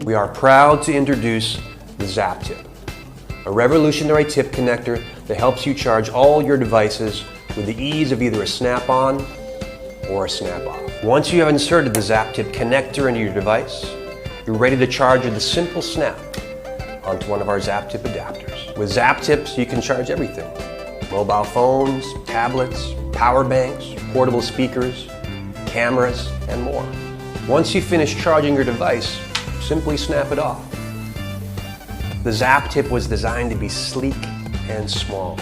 We are proud to introduce the Zap Tip, a revolutionary tip connector that helps you charge all your devices with the ease of either a snap-on or a snap-off. Once you have inserted the Zap Tip connector into your device, you're ready to charge with a simple snap onto one of our Zap Tip adapters. With Zap Tips, you can charge everything: mobile phones, tablets, power banks, portable speakers, cameras, and more. Once you finish charging your device, simply snap it off. The Zap Tip was designed to be sleek and small,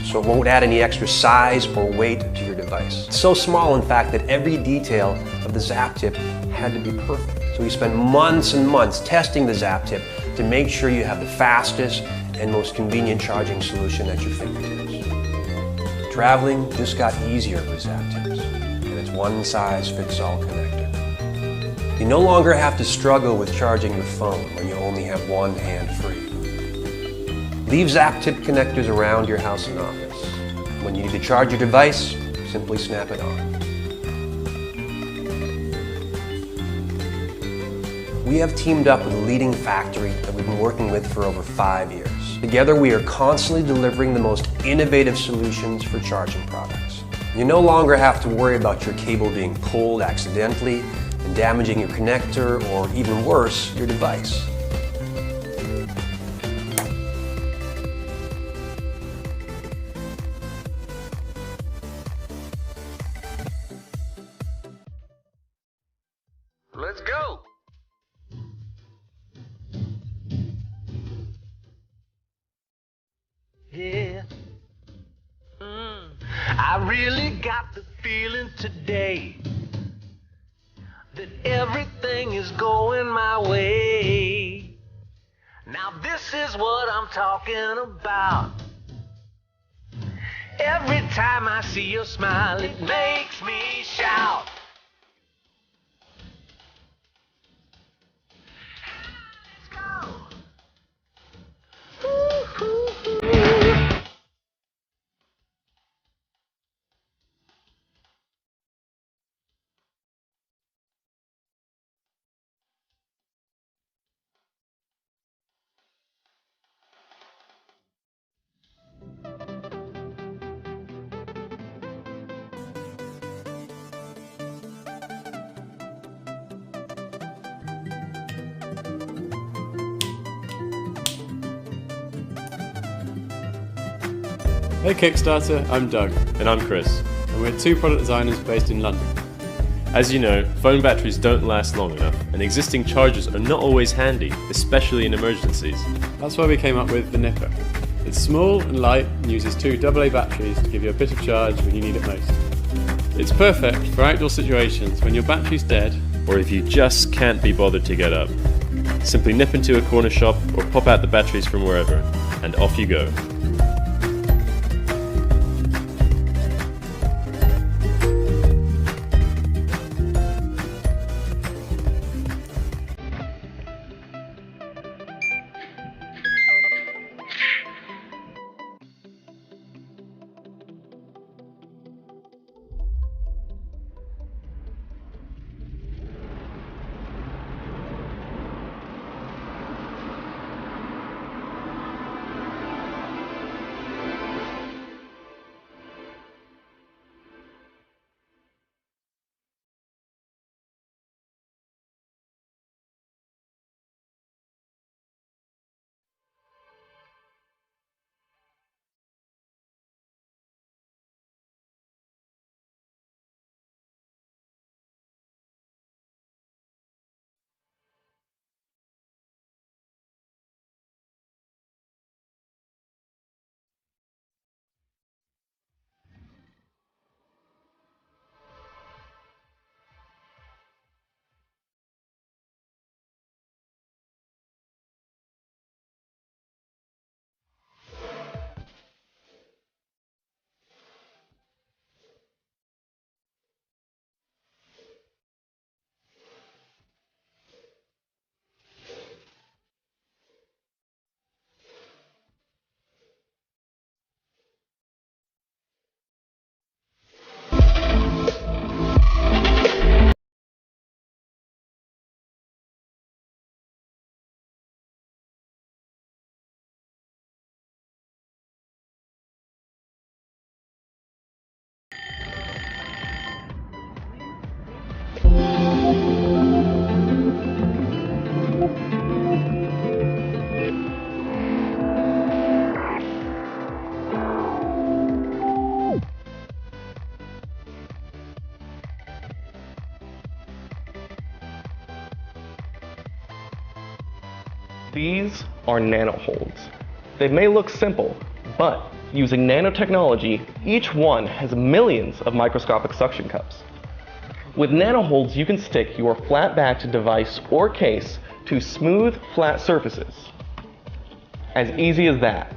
so it won't add any extra size or weight to your device. It's so small, in fact, that every detail of the Zap Tip had to be perfect. So we spent months and months testing the Zap Tip to make sure you have the fastest and most convenient charging solution at your fingertips. Traveling just got easier with Zap Tips, and its one-size-fits-all connector. You no longer have to struggle with charging your phone when you only have one hand free. Leave Zap Tip connectors around your house and office. When you need to charge your device, simply snap it on. We have teamed up with a leading factory that we've been working with for over 5 years. Together, we are constantly delivering the most innovative solutions for charging products. You no longer have to worry about your cable being pulled accidentally and damaging your connector, or even worse, your device. Let's go! Yeah. I really got the feeling today that everything is going my way. Now this is what I'm talking about. Every time I see your smile, it makes me shout. Let's go! Hey Kickstarter, I'm Doug. And I'm Chris. And we're two product designers based in London. As you know, phone batteries don't last long enough, and existing chargers are not always handy, especially in emergencies. That's why we came up with the Nipper. It's small and light and uses two AA batteries to give you a bit of charge when you need it most. It's perfect for outdoor situations when your battery's dead, Or if you just can't be bothered to get up. Simply nip into a corner shop or pop out the batteries from wherever, and off you go. These are nanoholds. They may look simple, but using nanotechnology, each one has millions of microscopic suction cups. With nanoholds, you can stick your flat-backed device or case to smooth, flat surfaces. As easy as that.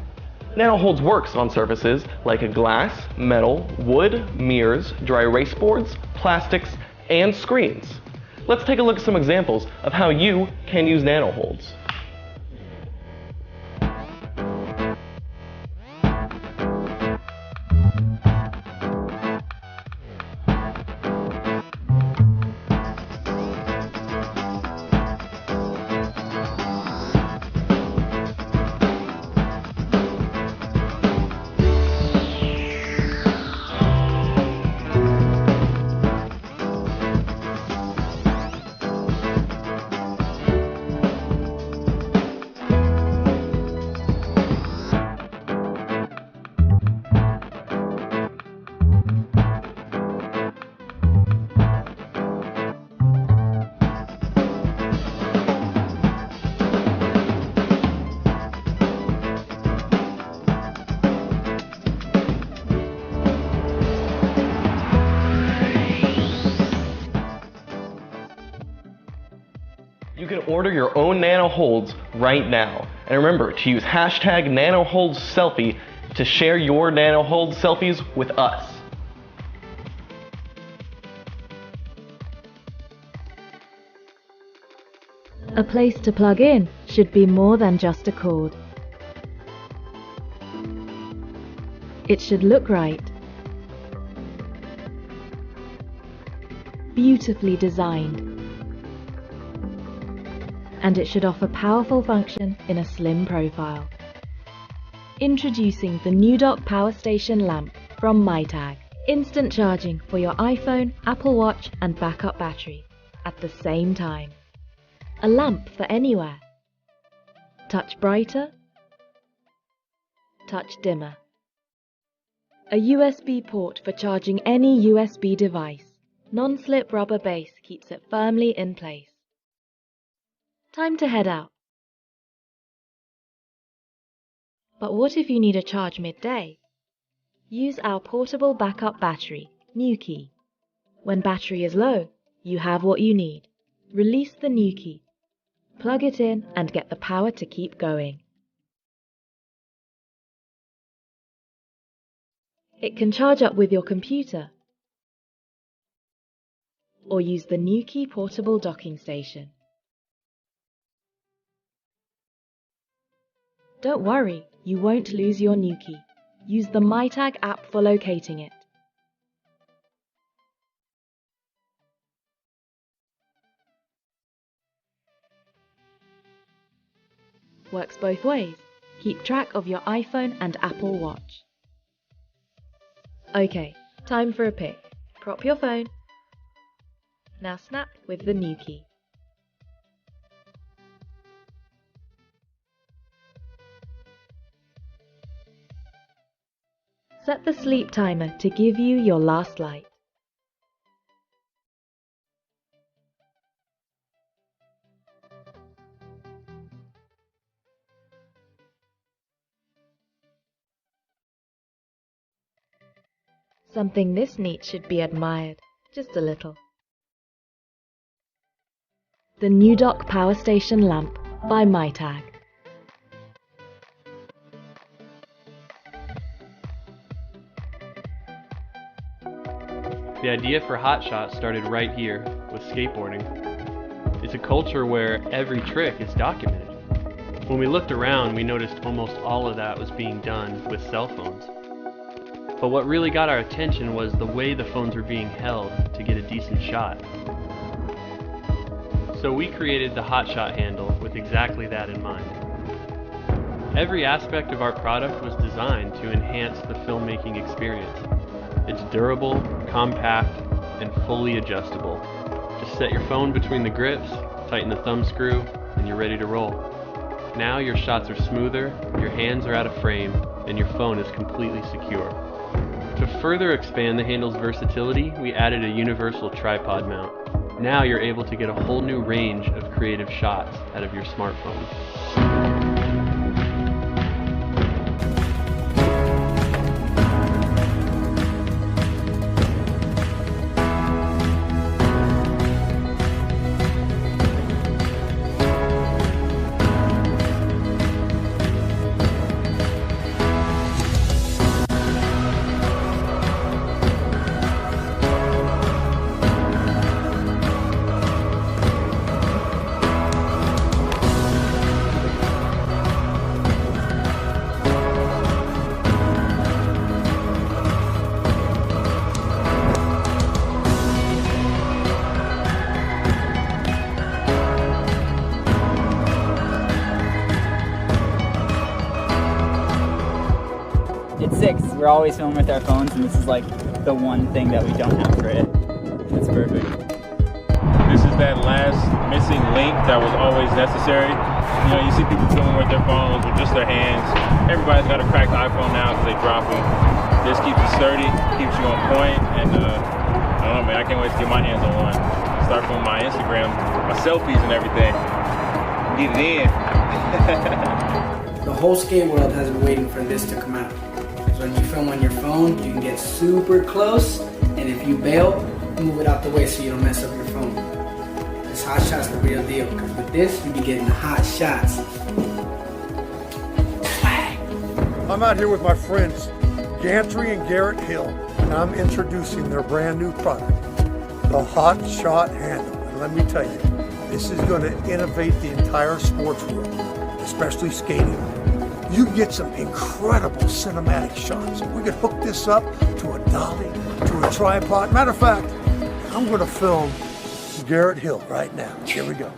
Nanoholds works on surfaces like glass, metal, wood, mirrors, dry erase boards, plastics, and screens. Let's take a look at some examples of how you can use nanoholds. You can order your own nanoholds right now. And remember to use hashtag nanoholdsselfie to share your nanohold selfies with us. A place to plug in should be more than just a cord. It should look right. Beautifully designed. And it should offer powerful function in a slim profile. Introducing the new dock power station lamp from MyTag. Instant charging for your iPhone, Apple Watch and backup battery at the same time. A lamp for anywhere. Touch brighter, touch dimmer. A USB port for charging any USB device. Non-slip rubber base keeps it firmly in place. Time to head out. But what if you need a charge midday? Use our portable backup battery, New Key. When battery is low, you have what you need. Release the New Key. Plug it in and get the power to keep going. It can charge up with your computer or use the New Key portable docking station. Don't worry, you won't lose your New Key. Use the MyTag app for locating it. Works both ways. Keep track of your iPhone and Apple Watch. Okay, time for a pic. Prop your phone. Now snap with the New Key. Set the sleep timer to give you your last light. Something this neat should be admired, just a little. The new dock power station lamp by MyTag. The idea for Hotshot started right here with skateboarding. It's a culture where every trick is documented. When we looked around, we noticed almost all of that was being done with cell phones. But what really got our attention was the way the phones were being held to get a decent shot. So we created the Hotshot handle with exactly that in mind. Every aspect of our product was designed to enhance the filmmaking experience. It's durable, compact, and fully adjustable. Just set your phone between the grips, tighten the thumb screw, and you're ready to roll. Now your shots are smoother, your hands are out of frame, and your phone is completely secure. To further expand the handle's versatility, we added a universal tripod mount. Now you're able to get a whole new range of creative shots out of your smartphone. It's 6. We're always filming with our phones, and this is like the one thing that we don't have for it. It's perfect. This is that last missing link that was always necessary. You know, you see people filming with their phones with just their hands. Everybody's got a cracked iPhone now because they drop them. This keeps you sturdy, keeps you on point, and I don't know, man, I can't wait to get my hands on one. Start filming my Instagram, my selfies and everything. Get it in. The whole skate world has been waiting for this to come out. So when you film on your phone, you can get super close, and if you bail, move it out the way so you don't mess up your phone. This hot shot's the real deal, because with this, you be getting the hot shots. I'm out here with my friends, Gantry and Garrett Hill, and I'm introducing their brand new product, the Hot Shot Handle. And let me tell you, this is going to innovate the entire sports world, especially skating. You get some incredible cinematic shots. We could hook this up to a dolly, to a tripod. Matter of fact, I'm going to film Garrett Hill right now. Here we go.